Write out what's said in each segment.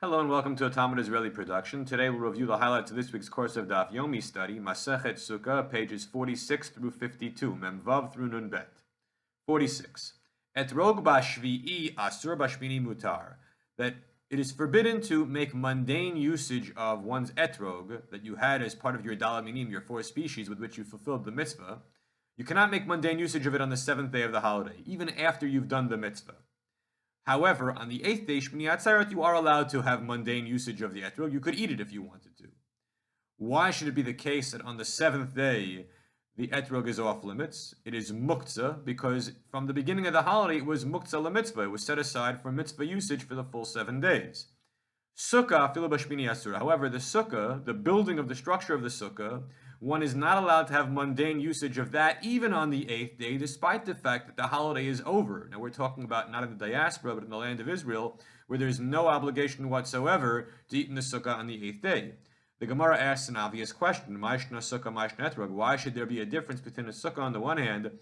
Hello and welcome to a Talmud Israeli production. Today we'll review the highlights of this week's course of Daf Yomi study, Masechet Sukkah, pages 46 through 52, Mem Vav through Nun Bet. 46. Etrog bashvi'i asur bashmini mutar. That it is forbidden to make mundane usage of one's etrog that you had as part of your dalaminim, your four species with which you fulfilled the mitzvah. You cannot make mundane usage of it on the seventh day of the holiday, even after you've done the mitzvah. However, on the eighth day, Shmini Atzeret, you are allowed to have mundane usage of the etrog. You could eat it if you wanted to. Why should it be the case that on the seventh day, the etrog is off limits? It is muktzah, because from the beginning of the holiday, it was muktzah lemitzvah. It was set aside for mitzvah usage for the full 7 days. Sukkah, filu b'shmini asur. However, the sukkah, the building of the structure of the sukkah, one is not allowed to have mundane usage of that even on the eighth day, despite the fact that the holiday is over. Now we're talking about not in the diaspora, but in the land of Israel, where there's no obligation whatsoever to eat in the sukkah on the eighth day. The Gemara asks an obvious question, Ma'ishna sukkah, ma'ishna etrog. Why should there be a difference between a sukkah on the one hand,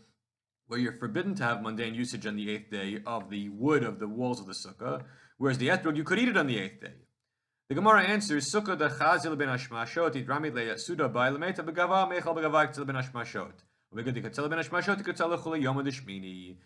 where you're forbidden to have mundane usage on the eighth day of the wood of the walls of the sukkah, whereas the etrog, you could eat it on the eighth day? The Gemara answers, Sukkah de chazil ben hashmashot, itramid le'yasuda by lemeta begava, mechal begava k'tzel ben hashmashot. Umegadi k'tzel ben hashmashot, k'tzel lechule yom adishmini.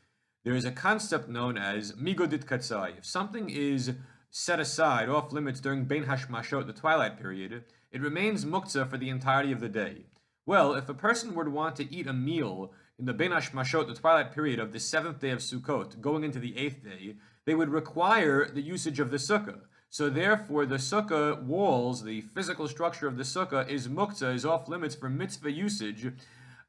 There is a concept known as migodit katzai. If something is set aside, off limits during ben hashmashot, the twilight period, it remains muktzah for the entirety of the day. Well, if a person were to want to eat a meal in the ben hashmashot, the twilight period of the 7th day of Sukkot, going into the 8th day, they would require the usage of the sukkah. So therefore, the sukkah walls, the physical structure of the sukkah, is muktzah, is off limits for mitzvah usage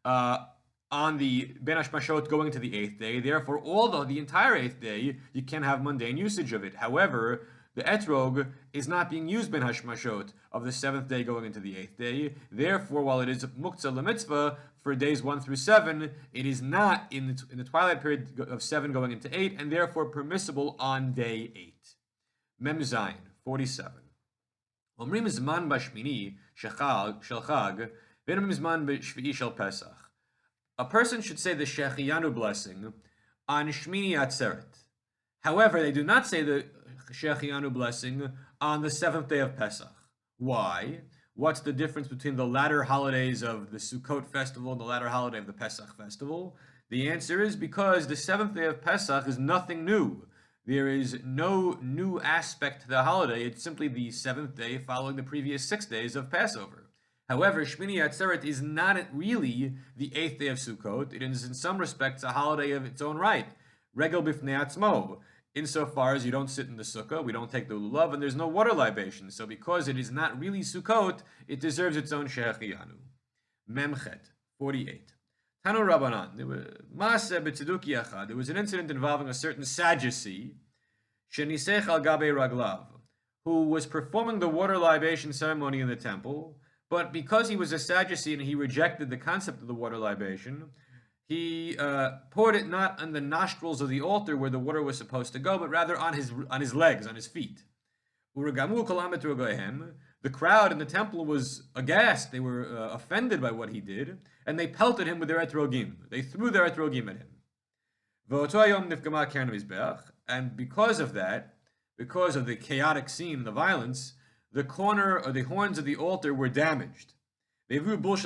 on the ben hashmashot going to the 8th day. Therefore, although the entire 8th day, you can have mundane usage of it. However, the etrog is not being used ben hashmashot of the 7th day going into the 8th day. Therefore, while it is muktzah lemitzvah for days 1 through 7, it is not in the twilight period of 7 going into 8, and therefore permissible on day 8. Mem Zayin, 47. Omrim zman bashmini shel chag, v'enim zman b'shvi'i shel Pesach. A person should say the Shehecheyanu blessing on Shmini Atzeret. However, they do not say the Shehecheyanu blessing on the 7th day of Pesach. Why? What's the difference between the latter holidays of the Sukkot festival and the latter holiday of the Pesach festival? The answer is because the 7th day of Pesach is nothing new. There is no new aspect to the holiday. It's simply the 7th day following the previous 6 days of Passover. However, Shmini Atzeret is not really the 8th day of Sukkot. It is in some respects a holiday of its own right. Regel bifnei atzmo. Insofar as you don't sit in the sukkah, we don't take the lulav, and there's no water libation. So because it is not really Sukkot, it deserves its own Shehecheyanu. Memchet, 48. Tanu Rabbanan, there was an incident involving a certain Sadducee, Shenisech al Gabe Raglav, who was performing the water libation ceremony in the temple, but because he was a Sadducee and he rejected the concept of the water libation, he poured it not on the nostrils of the altar where the water was supposed to go, but rather on his legs, on his feet. The crowd in the temple was aghast. They were offended by what he did, and they pelted him with their etrogim. They threw their etrogim at him. And because of that, because of the chaotic scene, the violence, the corner or the horns of the altar were damaged. They brought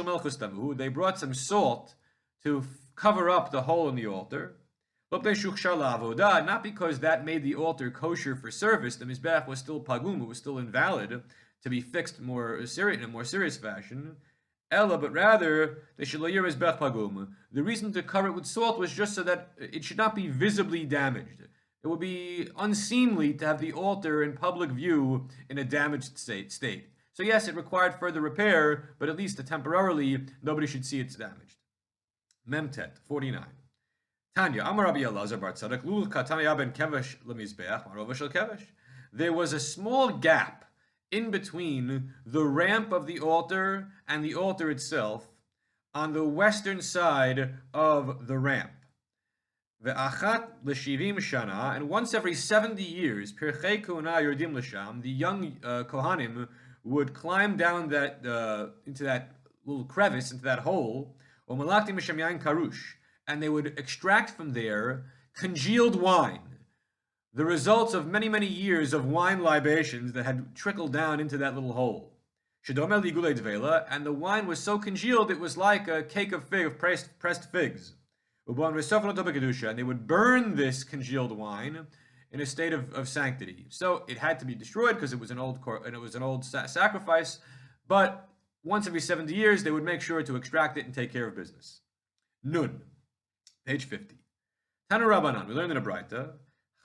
some salt to cover up the hole in the altar. Not because that made the altar kosher for service. The mizbeach was still pagum, it was still invalid to be fixed in a more serious fashion. Ella, but rather the reason to cover it with salt was just so that it should not be visibly damaged. It would be unseemly to have the altar in public view in a damaged state. So yes, it required further repair, but at least temporarily nobody should see it's damaged. Memtet, 49. Tanya, Amar Rabbi Elazar bar Tzadok, Lul Katanya ben Kevesh lemizbeach, Marova shel Kevesh. There was a small gap in between the ramp of the altar and the altar itself on the western side of the ramp. Ve'achat l'shivim shana, and once every 70 years, Pirchei Kohana Yordim l'sham, the young Kohanim would climb down into that little crevice, into that hole, U'malakti mishem yain karush, and they would extract from there congealed wine. the results of many, many years of wine libations that had trickled down into that little hole. Shedomer ligulei dvela, and the wine was so congealed it was like a cake of pressed figs. And they would burn this congealed wine in a state of sanctity. So it had to be destroyed because it was an old sacrifice. But once every 70 years, they would make sure to extract it and take care of business. Nun, page 50. Tanu Rabbanan, we learned in a Braita.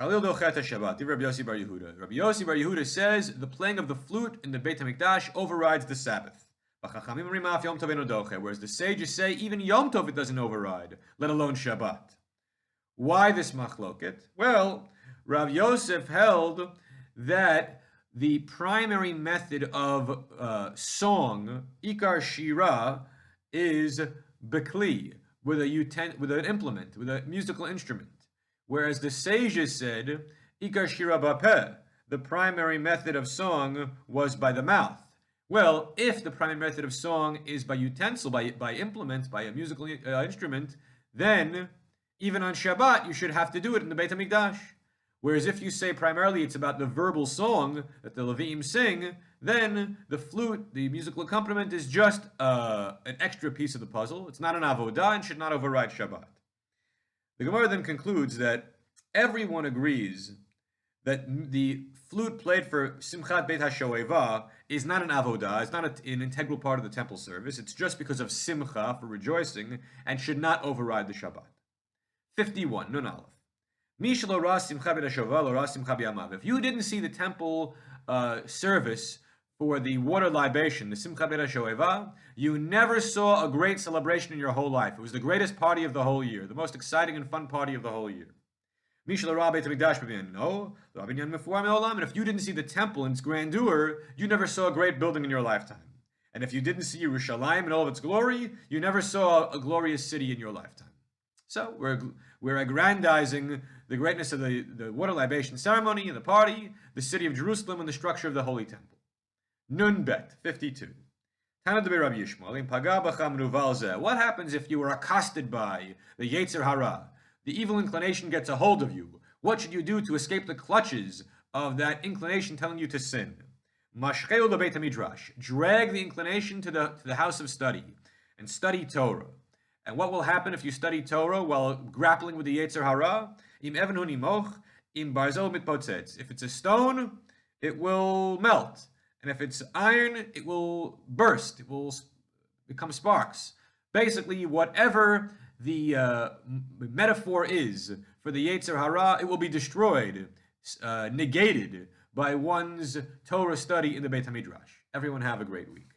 Chalil dochet Shabbat. Rabbi Yossi Bar Yehuda. Rabbi Yossi Bar Yehuda says the playing of the flute in the Beit Hamikdash overrides the Sabbath. Whereas the sages say even Yom Tov it doesn't override, let alone Shabbat. Why this machloket? Well, Rav Yosef held that the primary method of song, Ikar Shira, is bekli, with an implement, with a musical instrument. Whereas the sages said, Ikar Shira bapeh, the primary method of song was by the mouth. Well, if the primary method of song is by utensil, by implement, by a musical instrument, then even on Shabbat you should have to do it in the Beit HaMikdash. Whereas if you say primarily it's about the verbal song that the Leviim sing, then the flute, the musical accompaniment, is just an extra piece of the puzzle. It's not an avodah and should not override Shabbat. The Gemara then concludes that everyone agrees that the flute played for Simchat Beit HaShoeva is not an avodah, it's not an integral part of the temple service, it's just because of simcha, for rejoicing, and should not override the Shabbat. 51, Nun Aleph. If you didn't see the temple service for the water libation, the Simchat Beit HaShoeva, you never saw a great celebration in your whole life. It was the greatest party of the whole year, the most exciting and fun party of the whole year. No, and if you didn't see the temple in its grandeur, you never saw a great building in your lifetime. And if you didn't see Yerushalayim in all of its glory, you never saw a glorious city in your lifetime. So we're aggrandizing the greatness of the water libation ceremony and the party, the city of Jerusalem, and the structure of the Holy Temple. Nun Bet, 52. What happens if you were accosted by the Yetzer Hara? The evil inclination gets a hold of you. What should you do to escape the clutches of that inclination telling you to sin? Mashcheu lebeit midrash. Drag the inclination to the house of study and study Torah. And what will happen if you study Torah while grappling with the Yetzer Hara? Im even hu nimoch, im barzel mitpotzetz. If it's a stone, it will melt. And if it's iron, it will burst. It will become sparks. Basically, whatever the metaphor is for the Yetzer Hara, it will be destroyed, negated by one's Torah study in the Beit HaMidrash. Everyone have a great week.